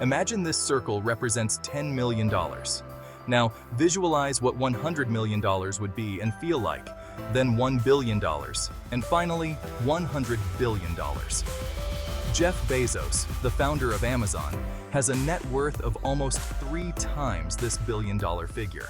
Imagine this circle represents $10 million. Now, visualize what $100 million would be and feel like, then $1 billion, and finally, $100 billion. Jeff Bezos, the founder of Amazon, has a net worth of almost 3 times this billion-dollar figure.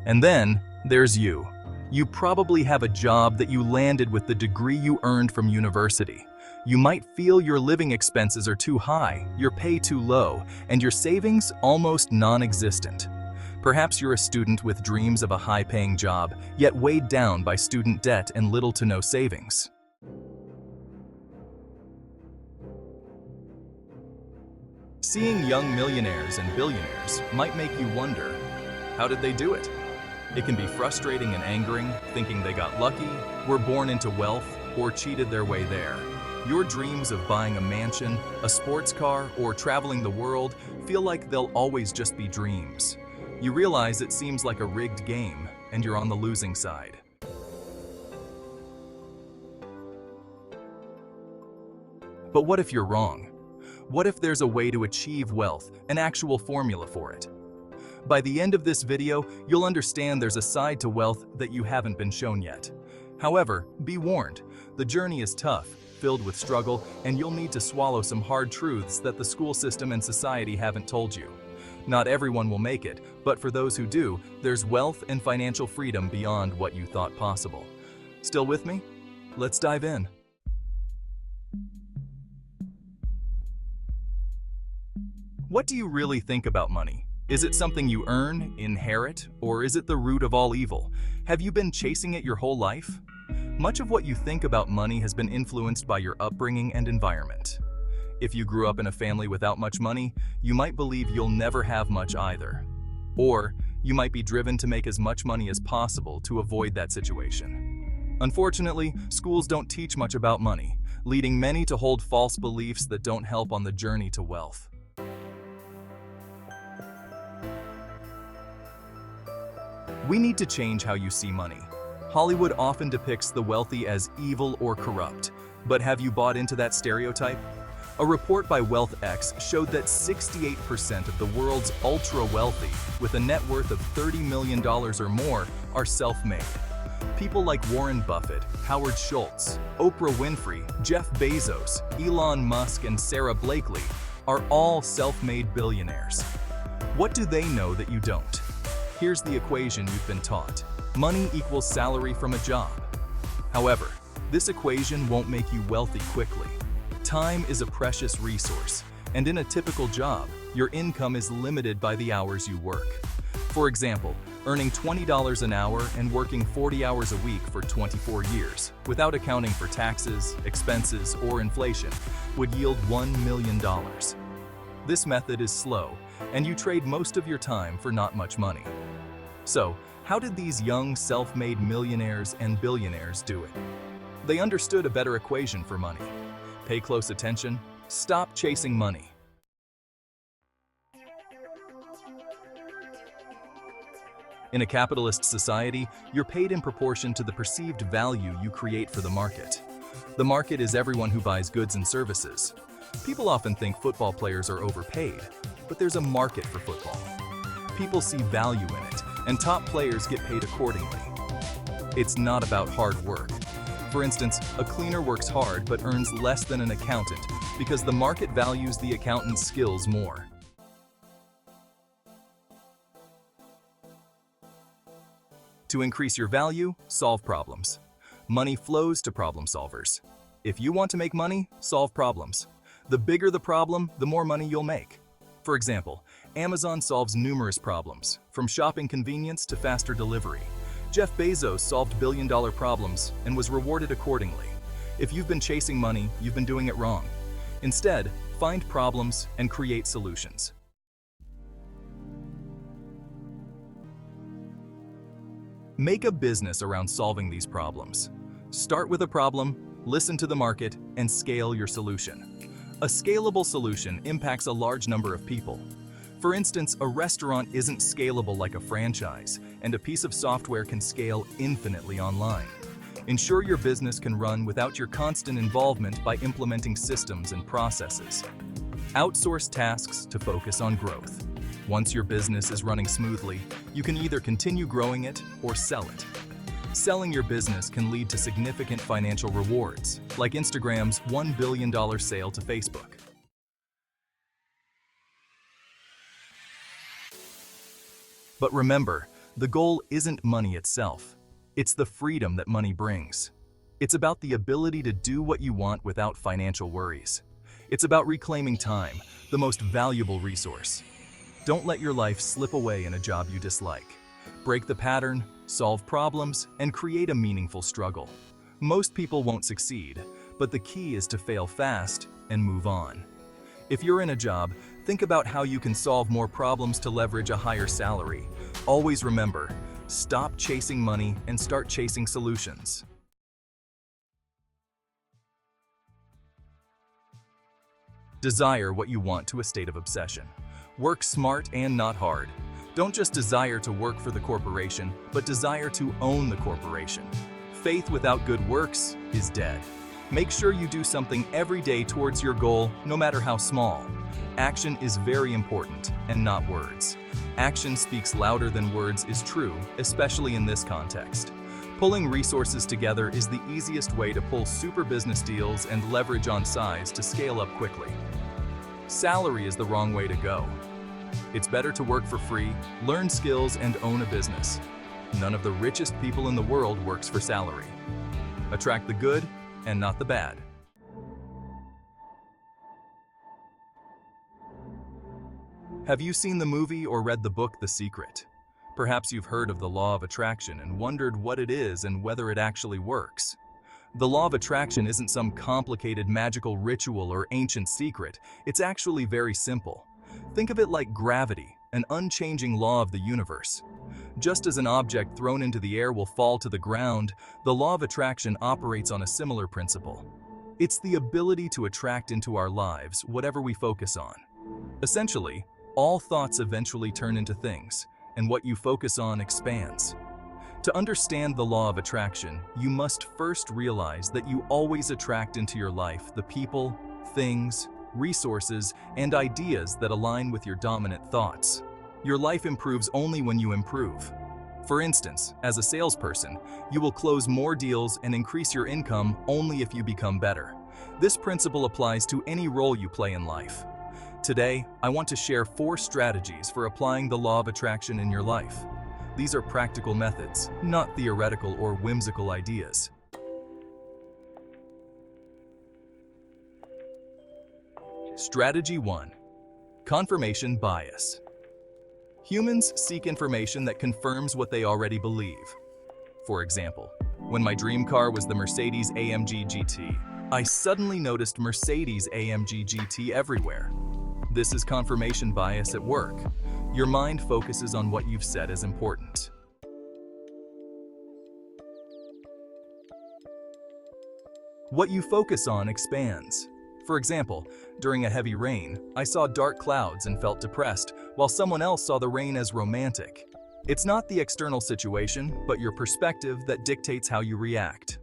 And then, there's you. You probably have a job that you landed with the degree you earned from university. You might feel your living expenses are too high, your pay too low, and your savings almost non-existent. Perhaps you're a student with dreams of a high-paying job, yet weighed down by student debt and little to no savings. Seeing young millionaires and billionaires might make you wonder, how did they do it? It can be frustrating and angering, thinking they got lucky, were born into wealth, or cheated their way there. Your dreams of buying a mansion, a sports car, or traveling the world feel like they'll always just be dreams. You realize it seems like a rigged game, and you're on the losing side. But what if you're wrong? What if there's a way to achieve wealth, an actual formula for it? By the end of this video, you'll understand there's a side to wealth that you haven't been shown yet. However, be warned, the journey is tough, filled with struggle, and you'll need to swallow some hard truths that the school system and society haven't told you. Not everyone will make it, but for those who do, there's wealth and financial freedom beyond what you thought possible. Still with me? Let's dive in. What do you really think about money? Is it something you earn, inherit, or is it the root of all evil? Have you been chasing it your whole life? Much of what you think about money has been influenced by your upbringing and environment. If you grew up in a family without much money, you might believe you'll never have much either. Or you might be driven to make as much money as possible to avoid that situation. Unfortunately, schools don't teach much about money, leading many to hold false beliefs that don't help on the journey to wealth. We need to change how you see money. Hollywood often depicts the wealthy as evil or corrupt, but have you bought into that stereotype? A report by WealthX showed that 68% of the world's ultra-wealthy, with a net worth of $30 million or more, are self-made. People like Warren Buffett, Howard Schultz, Oprah Winfrey, Jeff Bezos, Elon Musk, and Sarah Blakely are all self-made billionaires. What do they know that you don't? Here's the equation you've been taught. Money equals salary from a job. However, this equation won't make you wealthy quickly. Time is a precious resource, and in a typical job, your income is limited by the hours you work. For example, earning $20 an hour and working 40 hours a week for 24 years, without accounting for taxes, expenses, or inflation, would yield $1 million. This method is slow, and you trade most of your time for not much money. So, how did these young self-made millionaires and billionaires do it? They understood a better equation for money. Pay close attention. Stop chasing money. In a capitalist society, you're paid in proportion to the perceived value you create for the market. The market is everyone who buys goods and services. People often think football players are overpaid, but there's a market for football. People see value in it, and top players get paid accordingly. It's not about hard work. For instance, a cleaner works hard but earns less than an accountant because the market values the accountant's skills more. To increase your value, solve problems. Money flows to problem solvers. If you want to make money, solve problems. The bigger the problem, the more money you'll make. For example, Amazon solves numerous problems, from shopping convenience to faster delivery. Jeff Bezos solved billion-dollar problems and was rewarded accordingly. If you've been chasing money, you've been doing it wrong. Instead, find problems and create solutions. Make a business around solving these problems. Start with a problem, listen to the market, and scale your solution. A scalable solution impacts a large number of people. For instance, a restaurant isn't scalable like a franchise, and a piece of software can scale infinitely online. Ensure your business can run without your constant involvement by implementing systems and processes. Outsource tasks to focus on growth. Once your business is running smoothly, you can either continue growing it or sell it. Selling your business can lead to significant financial rewards, like Instagram's $1 billion sale to Facebook. But remember, the goal isn't money itself. It's the freedom that money brings. It's about the ability to do what you want without financial worries. It's about reclaiming time, the most valuable resource. Don't let your life slip away in a job you dislike. Break the pattern, solve problems, and create a meaningful struggle. Most people won't succeed, but the key is to fail fast and move on. If you're in a job, think about how you can solve more problems to leverage a higher salary. Always remember, stop chasing money and start chasing solutions. Desire what you want to a state of obsession. Work smart and not hard. Don't just desire to work for the corporation, but desire to own the corporation. Faith without good works is dead. Make sure you do something every day towards your goal, no matter how small. Action is very important, and not words. Action speaks louder than words is true, especially in this context. Pulling resources together is the easiest way to pull super business deals and leverage on size to scale up quickly. Salary is the wrong way to go. It's better to work for free, learn skills, and own a business. None of the richest people in the world works for salary. Attract the good and not the bad. Have you seen the movie or read the book The Secret? Perhaps you've heard of the law of attraction and wondered what it is and whether it actually works. The law of attraction isn't some complicated magical ritual or ancient secret. It's actually very simple. Think of it like gravity, an unchanging law of the universe. Just as an object thrown into the air will fall to the ground, the law of attraction operates on a similar principle. It's the ability to attract into our lives whatever we focus on. Essentially, all thoughts eventually turn into things, and what you focus on expands. To understand the law of attraction, you must first realize that you always attract into your life the people, things, resources, and ideas that align with your dominant thoughts. Your life improves only when you improve. For instance, as a salesperson, you will close more deals and increase your income only if you become better. This principle applies to any role you play in life. Today, I want to share 4 strategies for applying the law of attraction in your life. These are practical methods, not theoretical or whimsical ideas. Strategy 1. Confirmation bias. Humans seek information that confirms what they already believe. For example, when my dream car was the Mercedes-AMG GT, I suddenly noticed Mercedes-AMG GT everywhere. This is confirmation bias at work. Your mind focuses on what you've said is important. What you focus on expands. For example, during a heavy rain, I saw dark clouds and felt depressed, while someone else saw the rain as romantic. It's not the external situation, but your perspective that dictates how you react.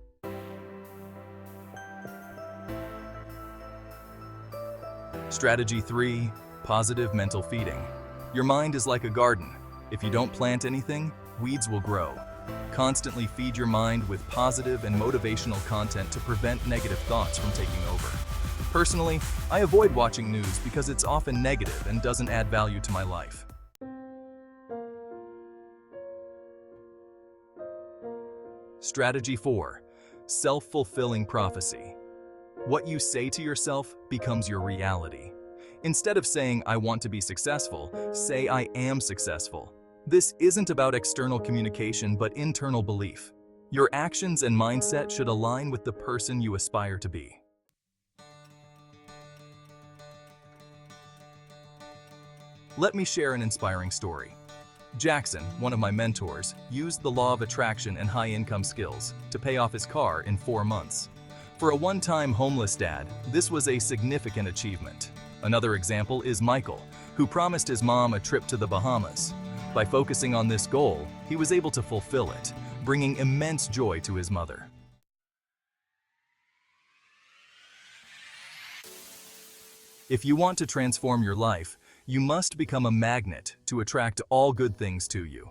Strategy 3. Positive mental feeding. Your mind is like a garden. If you don't plant anything, weeds will grow. Constantly feed your mind with positive and motivational content to prevent negative thoughts from taking over. Personally, I avoid watching news because it's often negative and doesn't add value to my life. Strategy 4. Self-fulfilling prophecy. What you say to yourself becomes your reality. Instead of saying, "I want to be successful," say, "I am successful." This isn't about external communication, but internal belief. Your actions and mindset should align with the person you aspire to be. Let me share an inspiring story. Jackson, one of my mentors, used the law of attraction and high-income skills to pay off his car in 4 months. For a one-time homeless dad, this was a significant achievement. Another example is Michael, who promised his mom a trip to the Bahamas. By focusing on this goal, he was able to fulfill it, bringing immense joy to his mother. If you want to transform your life, you must become a magnet to attract all good things to you.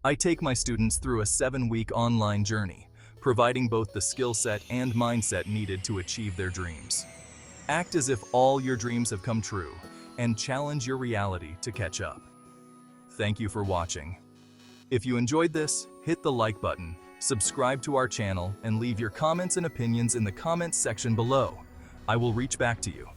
I take my students through a 7-week online journey, providing both the skill set and mindset needed to achieve their dreams. Act as if all your dreams have come true, and challenge your reality to catch up. Thank you for watching. If you enjoyed this, hit the like button, subscribe to our channel, and leave your comments and opinions in the comments section below. I will reach back to you.